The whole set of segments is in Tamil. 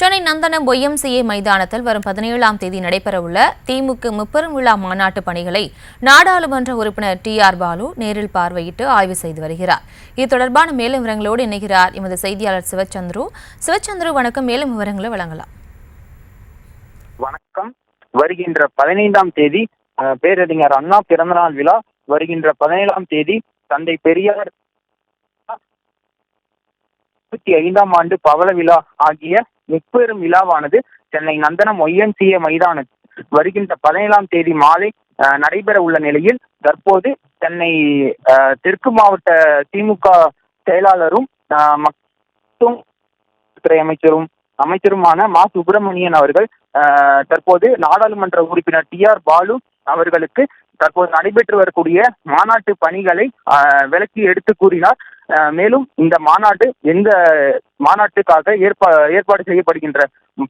சென்னை நந்தனம் YMCA மைதானத்தில் வரும் 17ஆம் தேதி நடைபெறவுள்ள திமுக முப்பெரும் விழா மாநாட்டு பணிகளை நாடாளுமன்ற உறுப்பினர் TR பாலு நேரில் பார்வையிட்டு ஆய்வு செய்து வருகிறார். இது தொடர்பான மேலும் விவரங்களோடு இணைகிறார் எமது செய்தியாளர் சிவச்சந்திரு. வணக்கம். மேலும் விவரங்களை வழங்கலாம். வணக்கம். வருகின்ற 15ஆம் தேதி பேரறிஞர் அண்ணா பிறந்தநாள் விழா, வருகின்ற 17ஆம் தேதி தந்தை பெரியார் 25ஆம் ஆண்டு பவள விழா ஆகிய முப்பெரும் விழாவானது சென்னை நந்தனம் YMCA மைதானத்தில் வருகின்ற 17ஆம் தேதி மாலை நடைபெற உள்ள நிலையில் தற்போது சென்னை தெற்கு மாவட்ட திமுக செயலாளரும் துறை அமைச்சருமான மா சுப்பிரமணியன் அவர்கள் தற்போது நாடாளுமன்ற உறுப்பினர் TR பாலு அவர்களுக்கு தற்போது நடைபெற்று வரக்கூடிய மாநாட்டு பணிகளை விளக்கி எடுத்து கூறினார். மேலும் இந்த மாநாடு எந்த மாநாட்டுக்காக ஏற்பாடு செய்யப்படுகின்ற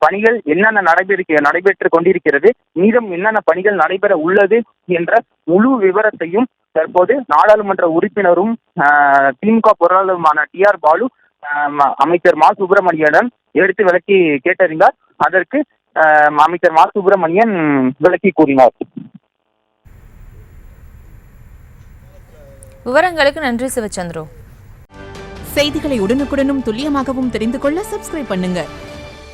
பணிகள் என்னென்ன நடைபெற்று கொண்டிருக்கிறது, மீதம் என்னென்ன பணிகள் நடைபெற உள்ளது என்ற முழு விவரத்தையும் தற்போது நாடாளுமன்ற உறுப்பினரும் திமுக பொருளாளருமான TR பாலு அமைச்சர் மா சுப்பிரமணியனிடம் எடுத்து விளக்கி கேட்டறிந்தார். அதற்கு அமைச்சர் மா சுப்பிரமணியன் விளக்கி கூறினார். விவரங்களுக்கு நன்றி சிவச்சந்திரு. செய்திகளை உடனுக்குடனும் துல்லியமாகவும் தெரிந்து கொள்ள சப்ஸ்கிரைப் பண்ணுங்க.